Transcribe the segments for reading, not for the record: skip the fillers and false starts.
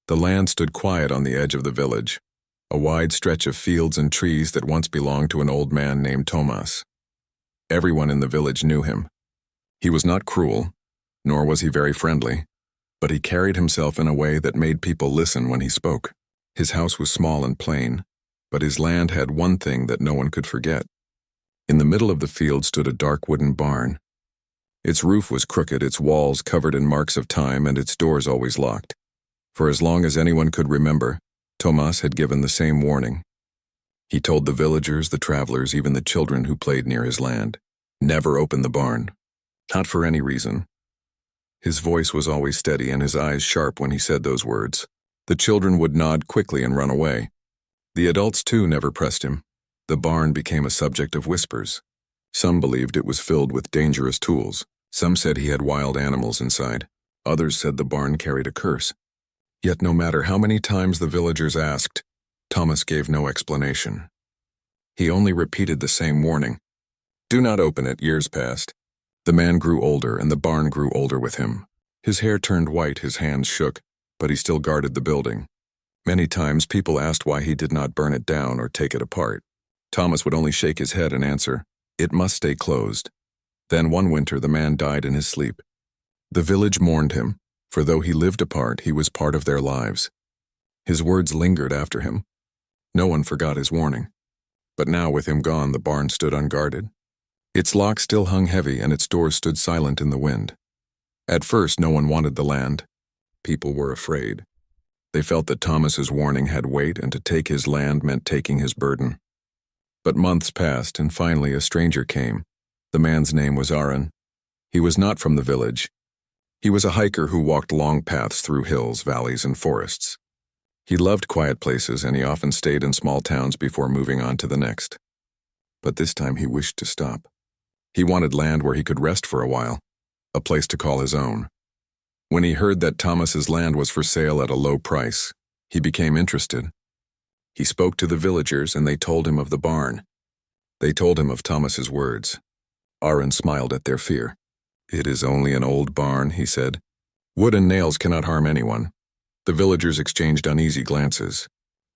The land stood quiet on the edge of the village, a wide stretch of fields and trees that once belonged to an old man named Tomas. Everyone in the village knew him. He was not cruel, nor was he very friendly, but he carried himself in a way that made people listen when he spoke. His house was small and plain, but his land had one thing that no one could forget. In the middle of the field stood a dark wooden barn. Its roof was crooked, its walls covered in marks of time, and its doors always locked. For as long as anyone could remember, Tomas had given the same warning. He told the villagers, the travelers, even the children who played near his land, never open the barn. Not for any reason. His voice was always steady and his eyes sharp when he said those words. The children would nod quickly and run away. The adults, too, never pressed him. The barn became a subject of whispers. Some believed it was filled with dangerous tools. Some said he had wild animals inside. Others said the barn carried a curse. Yet no matter how many times the villagers asked, Thomas gave no explanation. He only repeated the same warning. Do not open it. Years passed. The man grew older, and the barn grew older with him. His hair turned white, his hands shook, but he still guarded the building. Many times people asked why he did not burn it down or take it apart. Thomas would only shake his head and answer, it must stay closed. Then one winter the man died in his sleep. The village mourned him, for though he lived apart, he was part of their lives. His words lingered after him. No one forgot his warning. But now with him gone, the barn stood unguarded. Its lock still hung heavy and its doors stood silent in the wind. At first no one wanted the land. People were afraid. They felt that Thomas's warning had weight and to take his land meant taking his burden. But months passed and finally a stranger came. The man's name was Aaron. He was not from the village. He was a hiker who walked long paths through hills, valleys, and forests. He loved quiet places and he often stayed in small towns before moving on to the next. But this time he wished to stop. He wanted land where he could rest for a while, a place to call his own. When he heard that Thomas's land was for sale at a low price, he became interested. He spoke to the villagers and they told him of the barn. They told him of Thomas's words. Aaron smiled at their fear. It is only an old barn, he said. Wood and nails cannot harm anyone. The villagers exchanged uneasy glances.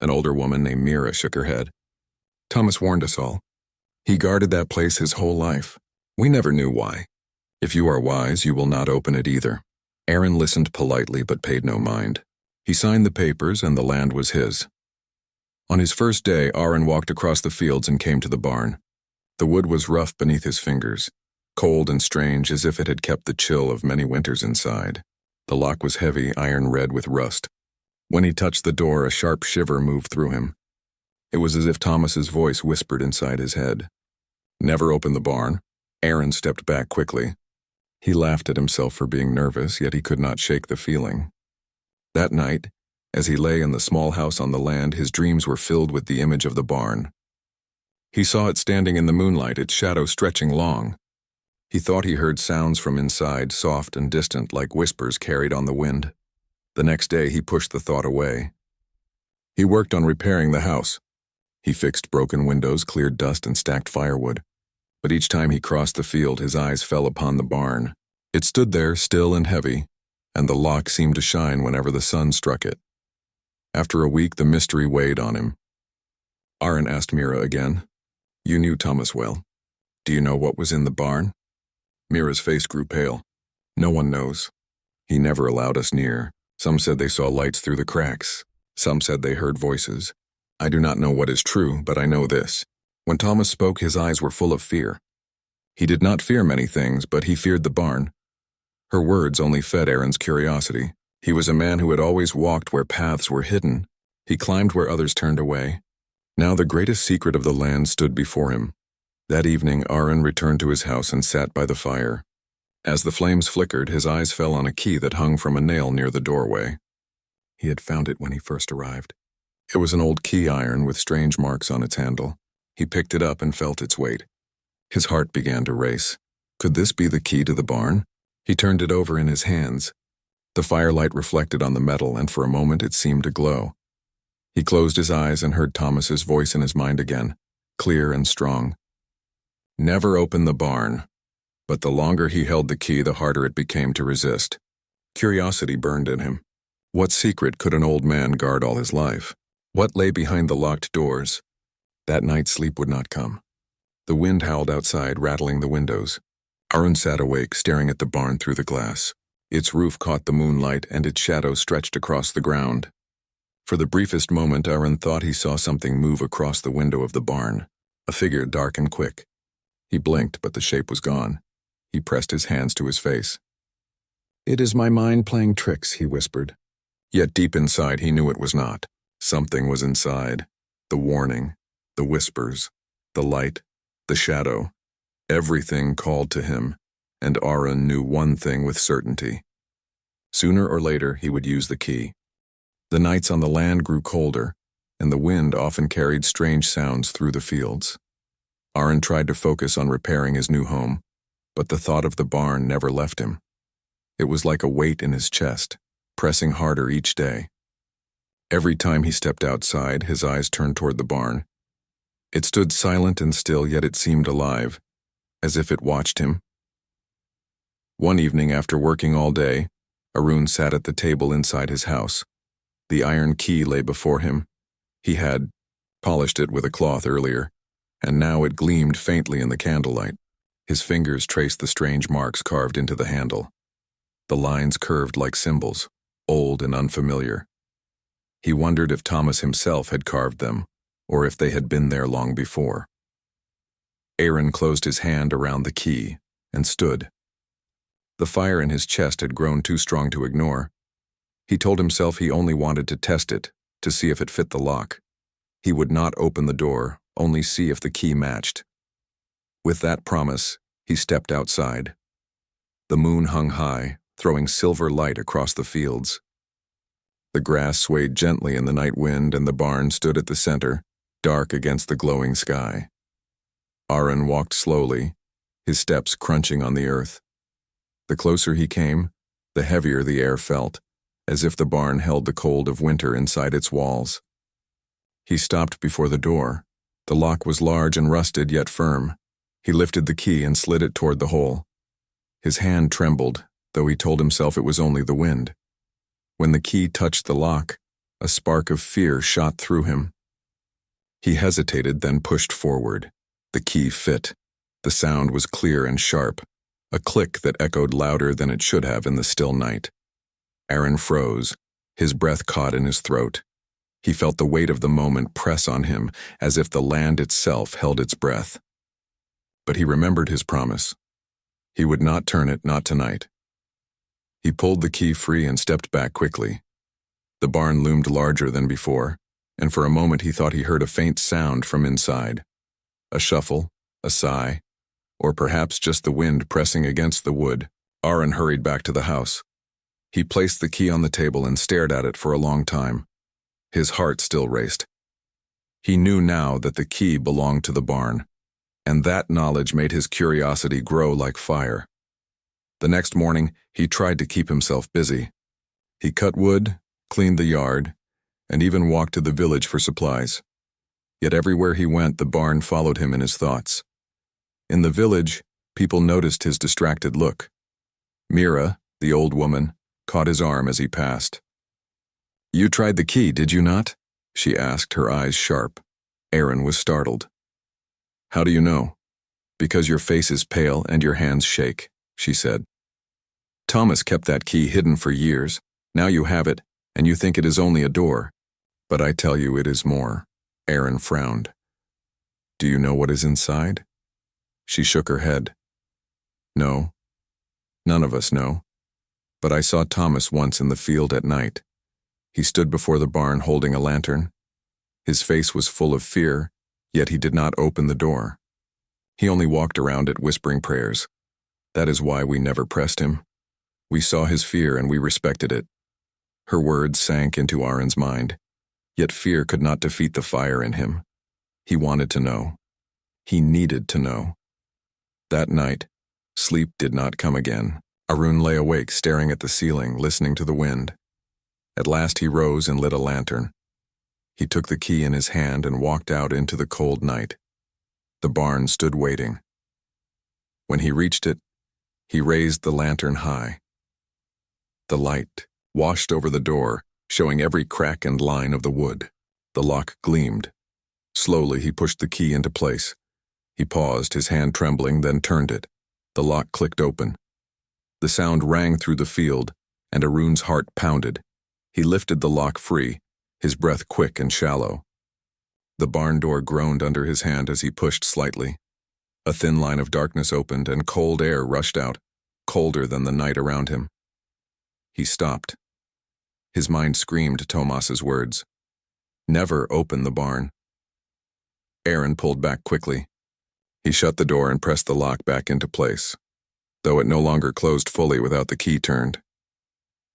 An older woman named Mira shook her head. Thomas warned us all. He guarded that place his whole life. We never knew why. If you are wise, you will not open it either. Aaron listened politely but paid no mind. He signed the papers and the land was his. On his first day, Aaron walked across the fields and came to the barn. The wood was rough beneath his fingers, cold and strange as if it had kept the chill of many winters inside. The lock was heavy, iron red with rust. When he touched the door, a sharp shiver moved through him. It was as if Thomas's voice whispered inside his head. Never open the barn. Aaron stepped back quickly. He laughed at himself for being nervous, yet he could not shake the feeling. That night, as he lay in the small house on the land, his dreams were filled with the image of the barn. He saw it standing in the moonlight, its shadow stretching long. He thought he heard sounds from inside, soft and distant, like whispers carried on the wind. The next day he pushed the thought away. He worked on repairing the house. He fixed broken windows, cleared dust, and stacked firewood. But each time he crossed the field, his eyes fell upon the barn. It stood there, still and heavy, and the lock seemed to shine whenever the sun struck it. After a week, the mystery weighed on him. Aaron asked Mira again, You knew Thomas well. Do you know what was in the barn? Mira's face grew pale. No one knows. He never allowed us near. Some said they saw lights through the cracks. Some said they heard voices. I do not know what is true, but I know this. When Thomas spoke, his eyes were full of fear. He did not fear many things, but he feared the barn. Her words only fed Aaron's curiosity. He was a man who had always walked where paths were hidden. He climbed where others turned away. Now the greatest secret of the land stood before him. That evening, Aaron returned to his house and sat by the fire. As the flames flickered, his eyes fell on a key that hung from a nail near the doorway. He had found it when he first arrived. It was an old key iron with strange marks on its handle. He picked it up and felt its weight. His heart began to race. Could this be the key to the barn? He turned it over in his hands. The firelight reflected on the metal, and for a moment it seemed to glow. He closed his eyes and heard Thomas's voice in his mind again, clear and strong. Never open the barn. But the longer he held the key, the harder it became to resist. Curiosity burned in him. What secret could an old man guard all his life? What lay behind the locked doors? That night sleep would not come. The wind howled outside, rattling the windows. Arun sat awake, staring at the barn through the glass. Its roof caught the moonlight, and its shadow stretched across the ground. For the briefest moment, Arun thought he saw something move across the window of the barn, a figure dark and quick. He blinked, but the shape was gone. He pressed his hands to his face. "It is my mind playing tricks," he whispered. Yet deep inside he knew it was not. Something was inside. The warning, the whispers, the light, the shadow. Everything called to him, and Arun knew one thing with certainty. Sooner or later he would use the key. The nights on the land grew colder, and the wind often carried strange sounds through the fields. Arun tried to focus on repairing his new home, but the thought of the barn never left him. It was like a weight in his chest, pressing harder each day. Every time he stepped outside, his eyes turned toward the barn. It stood silent and still, yet it seemed alive, as if it watched him. One evening, after working all day, Arun sat at the table inside his house. The iron key lay before him. He had polished it with a cloth earlier, and now it gleamed faintly in the candlelight. His fingers traced the strange marks carved into the handle. The lines curved like symbols, old and unfamiliar. He wondered if Thomas himself had carved them, or if they had been there long before. Arun closed his hand around the key and stood. The fire in his chest had grown too strong to ignore. He told himself he only wanted to test it, to see if it fit the lock. He would not open the door, only see if the key matched. With that promise, he stepped outside. The moon hung high, throwing silver light across the fields. The grass swayed gently in the night wind, and the barn stood at the center, dark against the glowing sky. Arun walked slowly, his steps crunching on the earth. The closer he came, the heavier the air felt, as if the barn held the cold of winter inside its walls. He stopped before the door. The lock was large and rusted, yet firm. He lifted the key and slid it toward the hole. His hand trembled, though he told himself it was only the wind. When the key touched the lock, a spark of fear shot through him. He hesitated, then pushed forward. The key fit. The sound was clear and sharp, a click that echoed louder than it should have in the still night. Arun froze, his breath caught in his throat. He felt the weight of the moment press on him, as if the land itself held its breath. But he remembered his promise. He would not turn it, not tonight. He pulled the key free and stepped back quickly. The barn loomed larger than before, and for a moment he thought he heard a faint sound from inside. A shuffle, a sigh, or perhaps just the wind pressing against the wood. Arun hurried back to the house. He placed the key on the table and stared at it for a long time. His heart still raced. He knew now that the key belonged to the barn, and that knowledge made his curiosity grow like fire. The next morning, he tried to keep himself busy. He cut wood, cleaned the yard, and even walked to the village for supplies. Yet everywhere he went, the barn followed him in his thoughts. In the village, people noticed his distracted look. Mira, the old woman, caught his arm as he passed. "You tried the key, did you not?" she asked, her eyes sharp. Arun was startled. "How do you know?" "Because your face is pale and your hands shake," she said. "Thomas kept that key hidden for years. Now you have it, and you think it is only a door. But I tell you it is more." Arun frowned. "Do you know what is inside?" She shook her head. "No. None of us know. But I saw Thomas once in the field at night. He stood before the barn holding a lantern. His face was full of fear, yet he did not open the door. He only walked around it whispering prayers. That is why we never pressed him. We saw his fear and we respected it." Her words sank into Arun's mind, yet fear could not defeat the fire in him. He wanted to know. He needed to know. That night, sleep did not come again. Arun lay awake, staring at the ceiling, listening to the wind. At last he rose and lit a lantern. He took the key in his hand and walked out into the cold night. The barn stood waiting. When he reached it, he raised the lantern high. The light washed over the door, showing every crack and line of the wood. The lock gleamed. Slowly, he pushed the key into place. He paused, his hand trembling, then turned it. The lock clicked open. The sound rang through the field, and Arun's heart pounded. He lifted the lock free, his breath quick and shallow. The barn door groaned under his hand as he pushed slightly. A thin line of darkness opened, and cold air rushed out, colder than the night around him. He stopped. His mind screamed Tomas's words. Never open the barn. Aaron pulled back quickly. He shut the door and pressed the lock back into place, though it no longer closed fully without the key turned.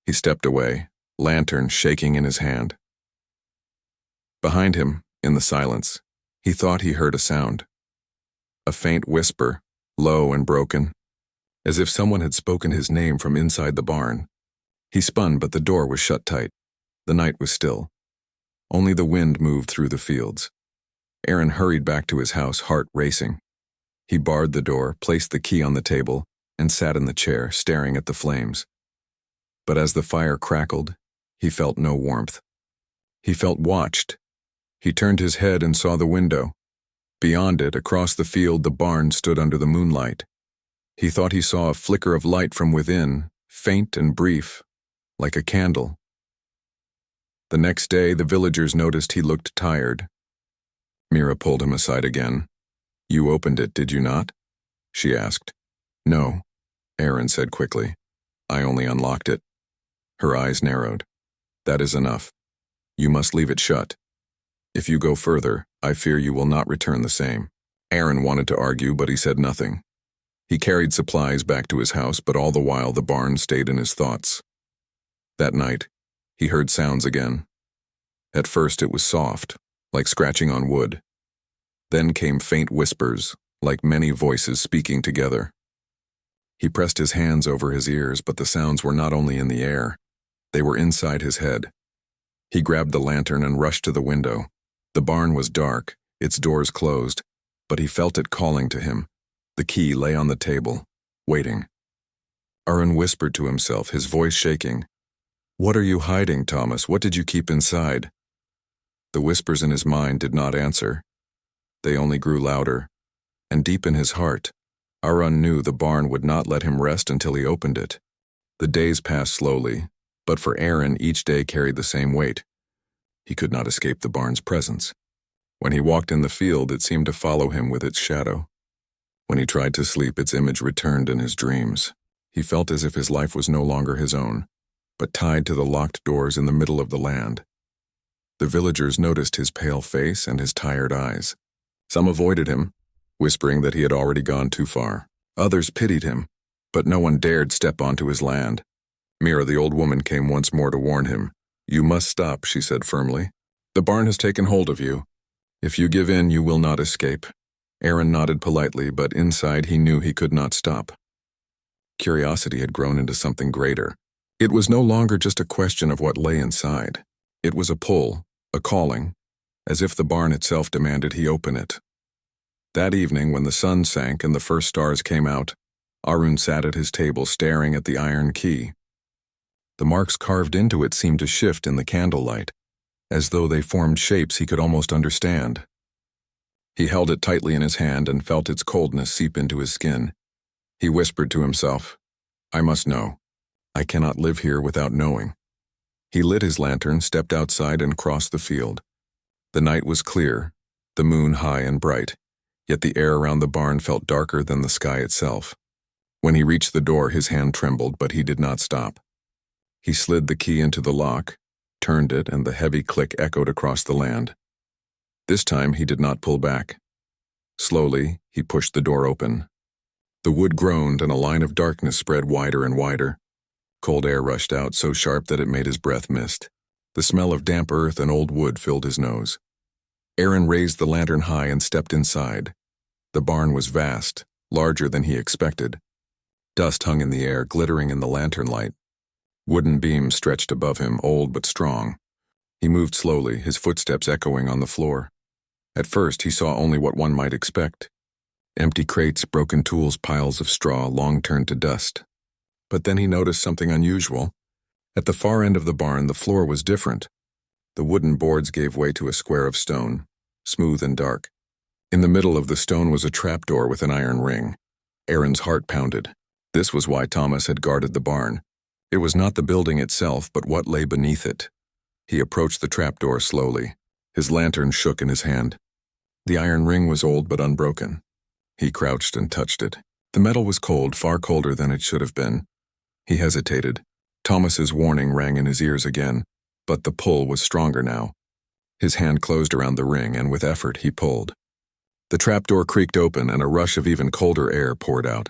He stepped away, lantern shaking in his hand. Behind him, in the silence, he thought he heard a sound. A faint whisper, low and broken, as if someone had spoken his name from inside the barn. He spun, but the door was shut tight. The night was still. Only the wind moved through the fields. Aaron hurried back to his house, heart racing. He barred the door, placed the key on the table, and sat in the chair, staring at the flames. But as the fire crackled, he felt no warmth. He felt watched. He turned his head and saw the window. Beyond it, across the field, the barn stood under the moonlight. He thought he saw a flicker of light from within, faint and brief, like a candle. The next day, the villagers noticed he looked tired. Mira pulled him aside again. "You opened it, did you not?" she asked. "No," Aaron said quickly. "I only unlocked it." Her eyes narrowed. "That is enough. You must leave it shut. If you go further, I fear you will not return the same." Aaron wanted to argue, but he said nothing. He carried supplies back to his house, but all the while the barn stayed in his thoughts. That night, he heard sounds again. At first it was soft, like scratching on wood. Then came faint whispers, like many voices speaking together. He pressed his hands over his ears, but the sounds were not only in the air, they were inside his head. He grabbed the lantern and rushed to the window. The barn was dark, its doors closed, but he felt it calling to him. The key lay on the table, waiting. Arun whispered to himself, his voice shaking. "What are you hiding, Thomas? What did you keep inside?" The whispers in his mind did not answer. They only grew louder, and deep in his heart, Arun knew the barn would not let him rest until he opened it. The days passed slowly, but for Aaron each day carried the same weight. He could not escape the barn's presence. When he walked in the field, it seemed to follow him with its shadow. When he tried to sleep, its image returned in his dreams. He felt as if his life was no longer his own, but tied to the locked doors in the middle of the land. The villagers noticed his pale face and his tired eyes. Some avoided him, whispering that he had already gone too far. Others pitied him, but no one dared step onto his land. Mira, the old woman, came once more to warn him. "You must stop," she said firmly. "The barn has taken hold of you. If you give in, you will not escape." Aaron nodded politely, but inside he knew he could not stop. Curiosity had grown into something greater. It was no longer just a question of what lay inside. It was a pull, a calling, as if the barn itself demanded he open it. That evening, when the sun sank and the first stars came out, Arun sat at his table staring at the iron key. The marks carved into it seemed to shift in the candlelight, as though they formed shapes he could almost understand. He held it tightly in his hand and felt its coldness seep into his skin. He whispered to himself, "I must know. I cannot live here without knowing." He lit his lantern, stepped outside, and crossed the field. The night was clear, the moon high and bright, yet the air around the barn felt darker than the sky itself. When he reached the door, his hand trembled, but he did not stop. He slid the key into the lock, turned it, and the heavy click echoed across the land. This time he did not pull back. Slowly, he pushed the door open. The wood groaned, and a line of darkness spread wider and wider. Cold air rushed out, so sharp that it made his breath mist. The smell of damp earth and old wood filled his nose. Aaron raised the lantern high and stepped inside. The barn was vast, larger than he expected. Dust hung in the air, glittering in the lantern light. Wooden beams stretched above him, old but strong. He moved slowly, his footsteps echoing on the floor. At first, he saw only what one might expect. Empty crates, broken tools, piles of straw, long turned to dust. But then he noticed something unusual. At the far end of the barn, the floor was different. The wooden boards gave way to a square of stone, smooth and dark. In the middle of the stone was a trapdoor with an iron ring. Aaron's heart pounded. This was why Thomas had guarded the barn. It was not the building itself, but what lay beneath it. He approached the trapdoor slowly. His lantern shook in his hand. The iron ring was old but unbroken. He crouched and touched it. The metal was cold, far colder than it should have been. He hesitated. Thomas's warning rang in his ears again, but the pull was stronger now. His hand closed around the ring, and with effort he pulled. The trapdoor creaked open, and a rush of even colder air poured out.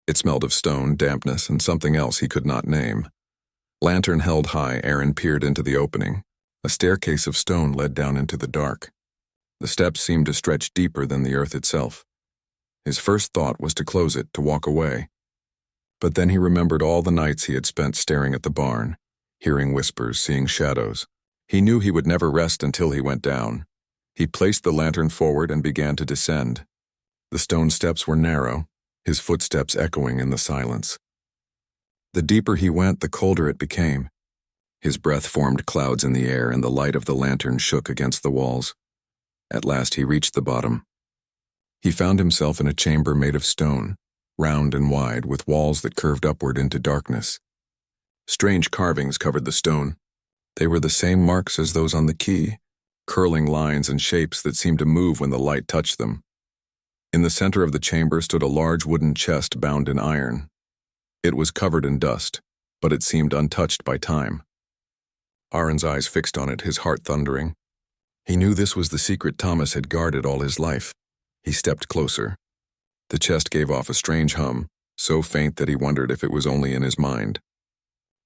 It smelled of stone, dampness, and something else he could not name. Lantern held high, Aaron peered into the opening. A staircase of stone led down into the dark. The steps seemed to stretch deeper than the earth itself. His first thought was to close it, to walk away. But then he remembered all the nights he had spent staring at the barn, hearing whispers, seeing shadows. He knew he would never rest until he went down. He placed the lantern forward and began to descend. The stone steps were narrow, his footsteps echoing in the silence. The deeper he went, the colder it became. His breath formed clouds in the air, and the light of the lantern shook against the walls. At last he reached the bottom. He found himself in a chamber made of stone, round and wide, with walls that curved upward into darkness. Strange carvings covered the stone. They were the same marks as those on the key, curling lines and shapes that seemed to move when the light touched them. In the center of the chamber stood a large wooden chest bound in iron. It was covered in dust, but it seemed untouched by time. Aaron's eyes fixed on it, his heart thundering. He knew this was the secret Thomas had guarded all his life. He stepped closer. The chest gave off a strange hum, so faint that he wondered if it was only in his mind.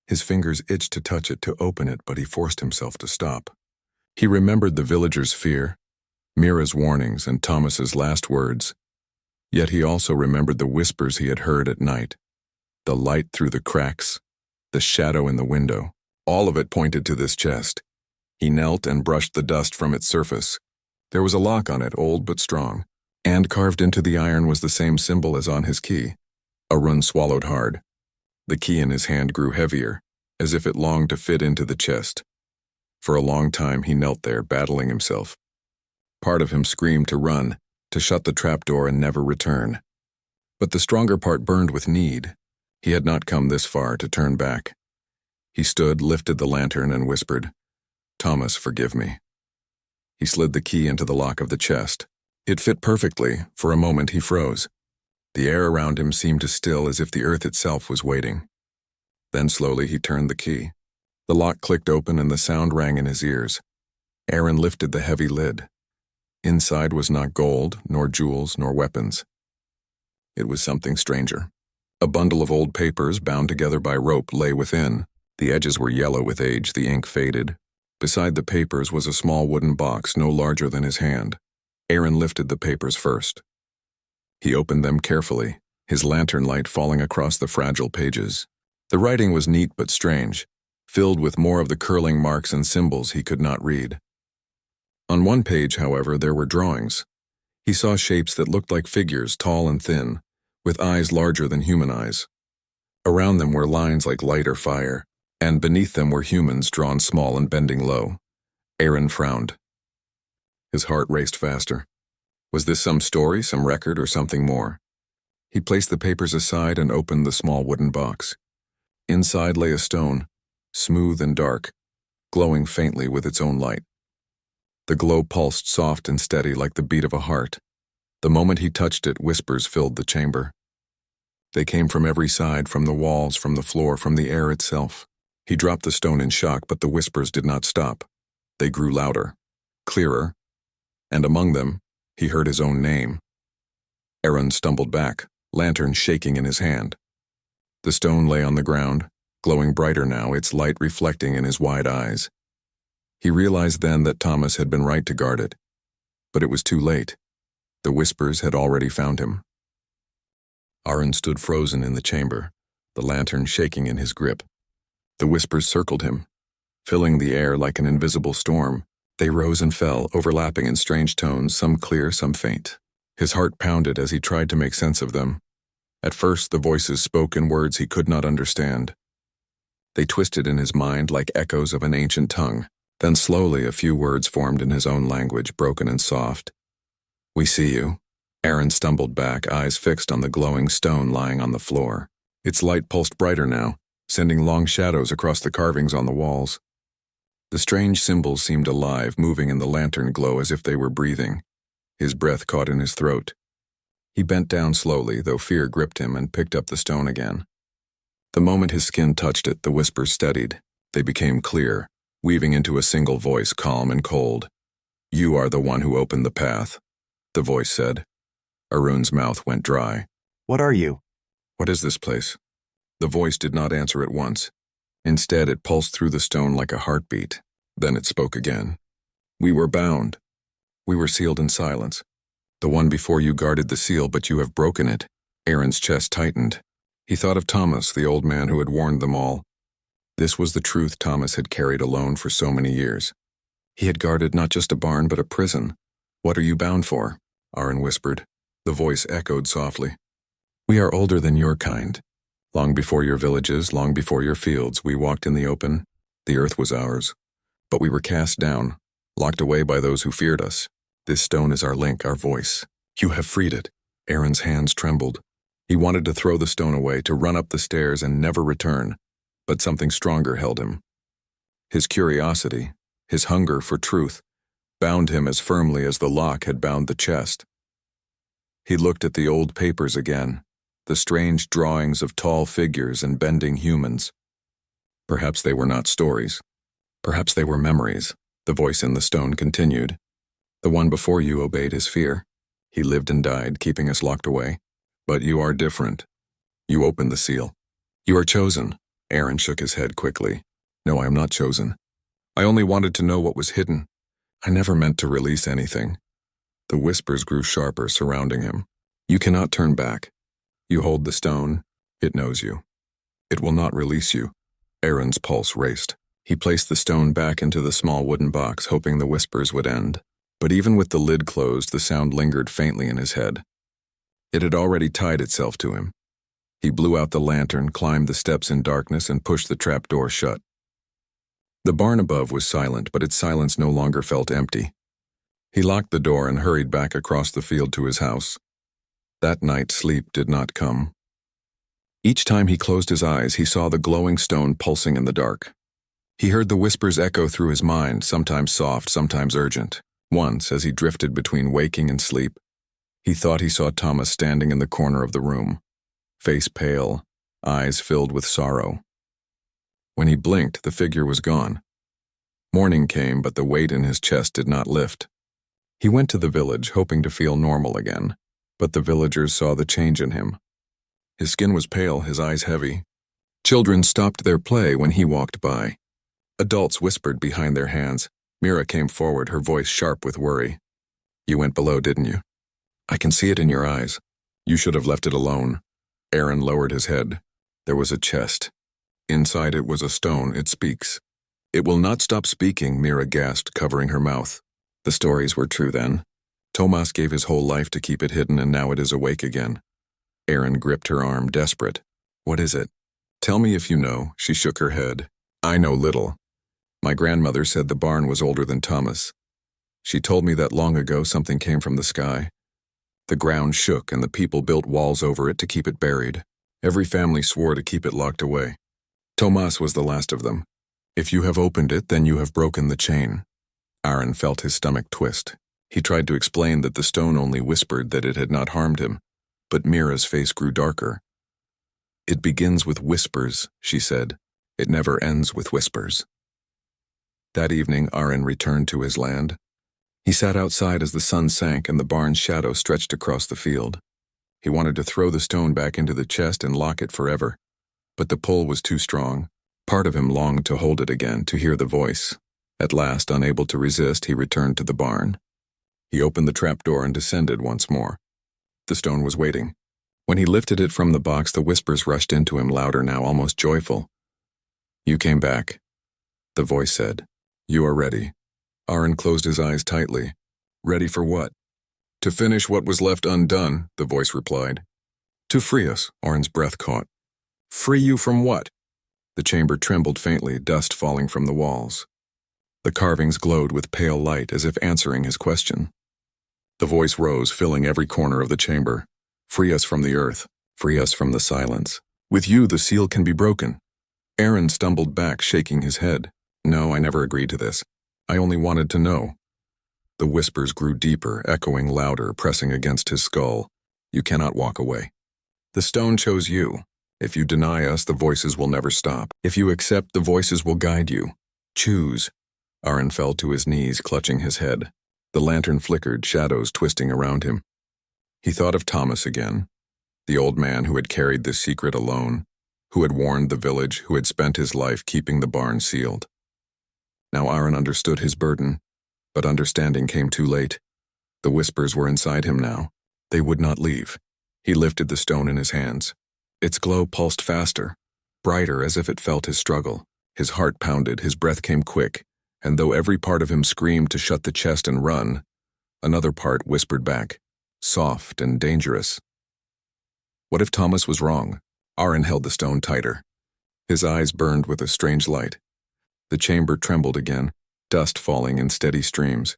His fingers itched to touch it, to open it, but he forced himself to stop. He remembered the villagers' fear, Mira's warnings, and Thomas's last words. Yet he also remembered the whispers he had heard at night, the light through the cracks, the shadow in the window. All of it pointed to this chest. He knelt and brushed the dust from its surface. There was a lock on it, old but strong, and carved into the iron was the same symbol as on his key. Aaron swallowed hard. The key in his hand grew heavier, as if it longed to fit into the chest. For a long time he knelt there, battling himself. Part of him screamed to run, to shut the trapdoor and never return. But the stronger part burned with need. He had not come this far to turn back. He stood, lifted the lantern, and whispered, "Thomas, forgive me." He slid the key into the lock of the chest. It fit perfectly. For a moment he froze. The air around him seemed to still, as if the earth itself was waiting. Then slowly he turned the key. The lock clicked open and the sound rang in his ears. Aaron lifted the heavy lid. Inside was not gold, nor jewels, nor weapons. It was something stranger. A bundle of old papers, bound together by rope, lay within. The edges were yellow with age, the ink faded. Beside the papers was a small wooden box no larger than his hand. Aaron lifted the papers first. He opened them carefully, his lantern light falling across the fragile pages. The writing was neat but strange, filled with more of the curling marks and symbols he could not read. On one page, however, there were drawings. He saw shapes that looked like figures, tall and thin, with eyes larger than human eyes. Around them were lines like light or fire, and beneath them were humans drawn small and bending low. Aaron frowned. His heart raced faster. Was this some story, some record, or something more? He placed the papers aside and opened the small wooden box. Inside lay a stone, smooth and dark, glowing faintly with its own light. The glow pulsed soft and steady like the beat of a heart. The moment he touched it, whispers filled the chamber. They came from every side, from the walls, from the floor, from the air itself. He dropped the stone in shock, but the whispers did not stop. They grew louder, clearer, and among them, he heard his own name. Aaron stumbled back, lantern shaking in his hand. The stone lay on the ground, glowing brighter now, its light reflecting in his wide eyes. He realized then that Thomas had been right to guard it. But it was too late. The whispers had already found him. Aaron stood frozen in the chamber, the lantern shaking in his grip. The whispers circled him, filling the air like an invisible storm. They rose and fell, overlapping in strange tones, some clear, some faint. His heart pounded as he tried to make sense of them. At first, the voices spoke in words he could not understand. They twisted in his mind like echoes of an ancient tongue. Then slowly a few words formed in his own language, broken and soft. "We see you." Aaron stumbled back, eyes fixed on the glowing stone lying on the floor. Its light pulsed brighter now, sending long shadows across the carvings on the walls. The strange symbols seemed alive, moving in the lantern glow as if they were breathing. His breath caught in his throat. He bent down slowly, though fear gripped him, and picked up the stone again. The moment his skin touched it, the whispers steadied. They became clear, weaving into a single voice, calm and cold. "You are the one who opened the path," the voice said. Arun's mouth went dry. "What are you?" "What is this place?" The voice did not answer at once. Instead, it pulsed through the stone like a heartbeat. Then it spoke again. "We were bound. We were sealed in silence. The one before you guarded the seal, but you have broken it." Aaron's chest tightened. He thought of Thomas, the old man who had warned them all. This was the truth Thomas had carried alone for so many years. He had guarded not just a barn, but a prison. "What are you bound for?" Aaron whispered. The voice echoed softly. "We are older than your kind. Long before your villages, long before your fields, we walked in the open. The earth was ours. But we were cast down, locked away by those who feared us. This stone is our link, our voice. You have freed it." Aaron's hands trembled. He wanted to throw the stone away, to run up the stairs and never return. But something stronger held him. His curiosity, his hunger for truth, bound him as firmly as the lock had bound the chest. He looked at the old papers again, the strange drawings of tall figures and bending humans. Perhaps they were not stories. Perhaps they were memories, the voice in the stone continued. The one before you obeyed his fear. He lived and died, keeping us locked away. But you are different. You opened the seal. You are chosen. Aaron shook his head quickly. "No, I am not chosen. I only wanted to know what was hidden. I never meant to release anything." The whispers grew sharper, surrounding him. "You cannot turn back. You hold the stone. It knows you. It will not release you." Aaron's pulse raced. He placed the stone back into the small wooden box, hoping the whispers would end. But even with the lid closed, the sound lingered faintly in his head. It had already tied itself to him. He blew out the lantern, climbed the steps in darkness, and pushed the trapdoor shut. The barn above was silent, but its silence no longer felt empty. He locked the door and hurried back across the field to his house. That night, sleep did not come. Each time he closed his eyes, he saw the glowing stone pulsing in the dark. He heard the whispers echo through his mind, sometimes soft, sometimes urgent. Once, as he drifted between waking and sleep, he thought he saw Thomas standing in the corner of the room, face pale, eyes filled with sorrow. When he blinked, the figure was gone. Morning came, but the weight in his chest did not lift. He went to the village, hoping to feel normal again, but the villagers saw the change in him. His skin was pale, his eyes heavy. Children stopped their play when he walked by. Adults whispered behind their hands. Mira came forward, her voice sharp with worry. "You went below, didn't you? I can see it in your eyes. You should have left it alone." Aaron lowered his head. There was a chest. Inside it was a stone. "It speaks." "It will not stop speaking," Mira gasped, covering her mouth. The stories were true then. Tomas gave his whole life to keep it hidden, and now it is awake again. Aaron gripped her arm, desperate. "What is it? Tell me if you know." She shook her head. "I know little. My grandmother said the barn was older than Thomas. She told me that long ago something came from the sky. The ground shook and the people built walls over it to keep it buried. Every family swore to keep it locked away. Tomas was the last of them. If you have opened it, then you have broken the chain." Aaron felt his stomach twist. He tried to explain that the stone only whispered, that it had not harmed him. But Mira's face grew darker. "It begins with whispers," she said. "It never ends with whispers." That evening, Aaron returned to his land. He sat outside as the sun sank and the barn's shadow stretched across the field. He wanted to throw the stone back into the chest and lock it forever. But the pull was too strong. Part of him longed to hold it again, to hear the voice. At last, unable to resist, he returned to the barn. He opened the trapdoor and descended once more. The stone was waiting. When he lifted it from the box, the whispers rushed into him, louder now, almost joyful. "You came back," the voice said. "You are ready." Aaron closed his eyes tightly. "Ready for what?" "To finish what was left undone," the voice replied. "To free us," Aaron's breath caught. "Free you from what?" The chamber trembled faintly, dust falling from the walls. The carvings glowed with pale light as if answering his question. The voice rose, filling every corner of the chamber. Free us from the earth. Free us from the silence. With you, the seal can be broken. Aaron stumbled back, shaking his head. No, I never agreed to this. I only wanted to know. The whispers grew deeper, echoing louder, pressing against his skull. You cannot walk away. The stone chose you. If you deny us, the voices will never stop. If you accept, the voices will guide you. Choose. Aaron fell to his knees, clutching his head. The lantern flickered, shadows twisting around him. He thought of Thomas again, the old man who had carried this secret alone, who had warned the village, who had spent his life keeping the barn sealed. Now Aaron understood his burden, but understanding came too late. The whispers were inside him now. They would not leave. He lifted the stone in his hands. Its glow pulsed faster, brighter as if it felt his struggle. His heart pounded, his breath came quick, and though every part of him screamed to shut the chest and run, another part whispered back, soft and dangerous. What if Thomas was wrong? Aaron held the stone tighter. His eyes burned with a strange light. The chamber trembled again, dust falling in steady streams.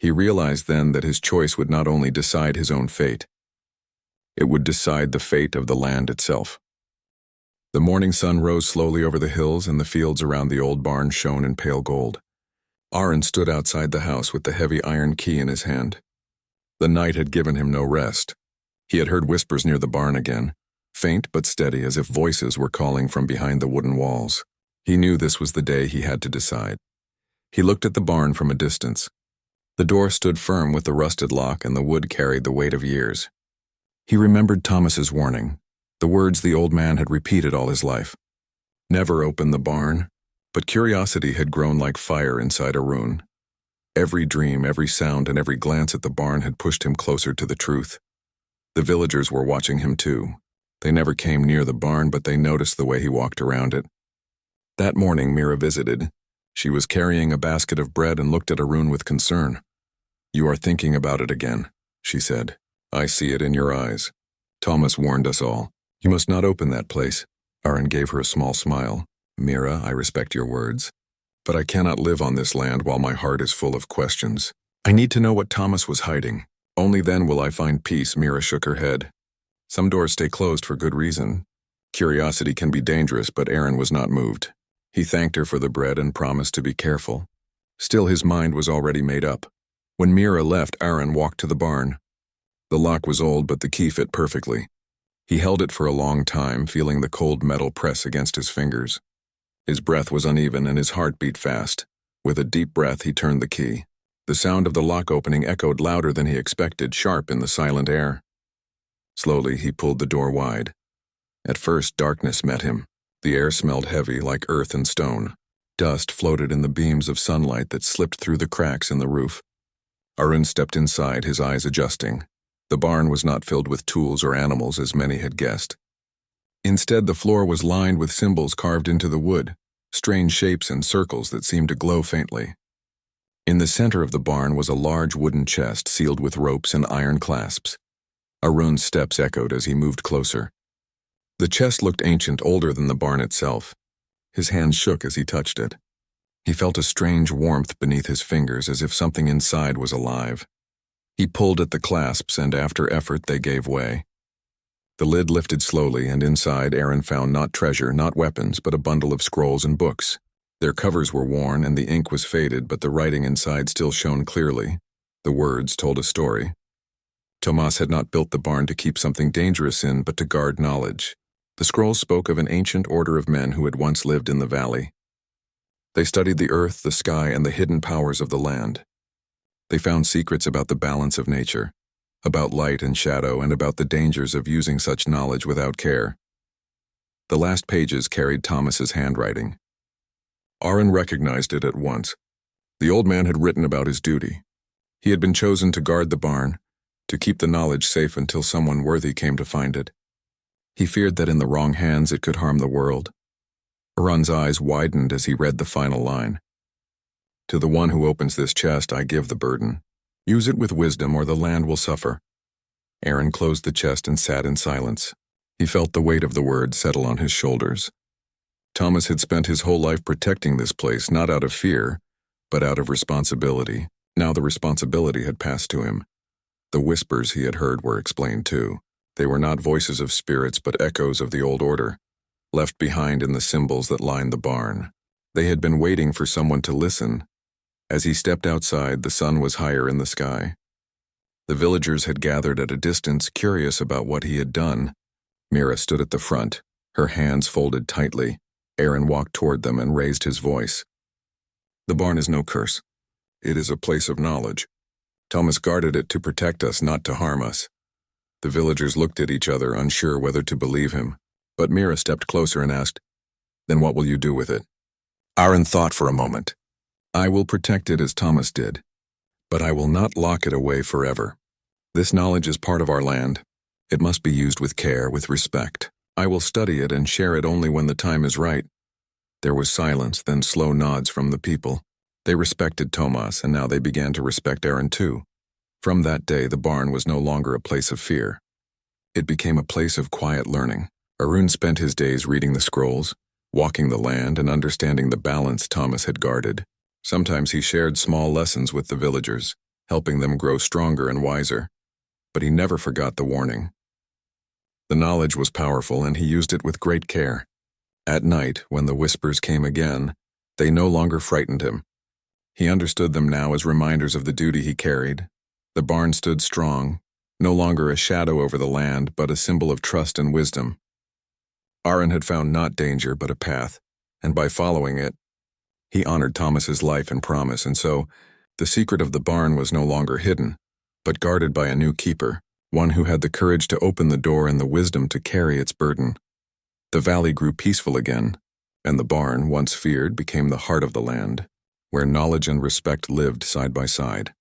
He realized then that his choice would not only decide his own fate, it would decide the fate of the land itself. The morning sun rose slowly over the hills, and the fields around the old barn shone in pale gold. Aaron stood outside the house with the heavy iron key in his hand. The night had given him no rest. He had heard whispers near the barn again, faint but steady, as if voices were calling from behind the wooden walls. He knew this was the day he had to decide. He looked at the barn from a distance. The door stood firm with the rusted lock, and the wood carried the weight of years. He remembered Thomas's warning, the words the old man had repeated all his life. Never open the barn, but curiosity had grown like fire inside Arun. Every dream, every sound, and every glance at the barn had pushed him closer to the truth. The villagers were watching him too. They never came near the barn, but they noticed the way he walked around it. That morning Mira visited. She was carrying a basket of bread and looked at Arun with concern. You are thinking about it again, she said. I see it in your eyes. Thomas warned us all. You must not open that place. Aaron gave her a small smile. Mira, I respect your words, but I cannot live on this land while my heart is full of questions. I need to know what Thomas was hiding. Only then will I find peace. Mira shook her head. Some doors stay closed for good reason. Curiosity can be dangerous, but Aaron was not moved. He thanked her for the bread and promised to be careful. Still, his mind was already made up. When Mira left, Aaron walked to the barn. The lock was old, but the key fit perfectly. He held it for a long time, feeling the cold metal press against his fingers. His breath was uneven and his heart beat fast. With a deep breath, he turned the key. The sound of the lock opening echoed louder than he expected, sharp in the silent air. Slowly, he pulled the door wide. At first, darkness met him. The air smelled heavy, like earth and stone. Dust floated in the beams of sunlight that slipped through the cracks in the roof. Arun stepped inside, his eyes adjusting. The barn was not filled with tools or animals as many had guessed. Instead, the floor was lined with symbols carved into the wood, strange shapes and circles that seemed to glow faintly. In the center of the barn was a large wooden chest sealed with ropes and iron clasps. Arun's steps echoed as he moved closer. The chest looked ancient, older than the barn itself. His hands shook as he touched it. He felt a strange warmth beneath his fingers, as if something inside was alive. He pulled at the clasps, and after effort they gave way. The lid lifted slowly, and inside Aaron found not treasure, not weapons, but a bundle of scrolls and books. Their covers were worn and the ink was faded, but the writing inside still shone clearly. The words told a story. Tomas had not built the barn to keep something dangerous in, but to guard knowledge. The scrolls spoke of an ancient order of men who had once lived in the valley. They studied the earth, the sky, and the hidden powers of the land. They found secrets about the balance of nature, about light and shadow, and about the dangers of using such knowledge without care. The last pages carried Thomas's handwriting. Aaron recognized it at once. The old man had written about his duty. He had been chosen to guard the barn, to keep the knowledge safe until someone worthy came to find it. He feared that in the wrong hands it could harm the world. Arun's eyes widened as he read the final line. To the one who opens this chest, I give the burden. Use it with wisdom, or the land will suffer. Aaron closed the chest and sat in silence. He felt the weight of the words settle on his shoulders. Thomas had spent his whole life protecting this place, not out of fear, but out of responsibility. Now the responsibility had passed to him. The whispers he had heard were explained too. They were not voices of spirits, but echoes of the old order, left behind in the symbols that lined the barn. They had been waiting for someone to listen. As he stepped outside, the sun was higher in the sky. The villagers had gathered at a distance, curious about what he had done. Mira stood at the front, her hands folded tightly. Aaron walked toward them and raised his voice. The barn is no curse. It is a place of knowledge. Thomas guarded it to protect us, not to harm us. The villagers looked at each other, unsure whether to believe him. But Mira stepped closer and asked, "Then what will you do with it?" Aaron thought for a moment. "I will protect it as Thomas did, but I will not lock it away forever. This knowledge is part of our land. It must be used with care, with respect. I will study it and share it only when the time is right." There was silence, then slow nods from the people. They respected Thomas, and now they began to respect Aaron too. From that day, the barn was no longer a place of fear. It became a place of quiet learning. Arun spent his days reading the scrolls, walking the land, and understanding the balance Thomas had guarded. Sometimes he shared small lessons with the villagers, helping them grow stronger and wiser. But he never forgot the warning. The knowledge was powerful, and he used it with great care. At night, when the whispers came again, they no longer frightened him. He understood them now as reminders of the duty he carried. The barn stood strong, no longer a shadow over the land, but a symbol of trust and wisdom. Aaron had found not danger, but a path, and by following it, he honored Thomas's life and promise, and so the secret of the barn was no longer hidden, but guarded by a new keeper, one who had the courage to open the door and the wisdom to carry its burden. The valley grew peaceful again, and the barn, once feared, became the heart of the land, where knowledge and respect lived side by side.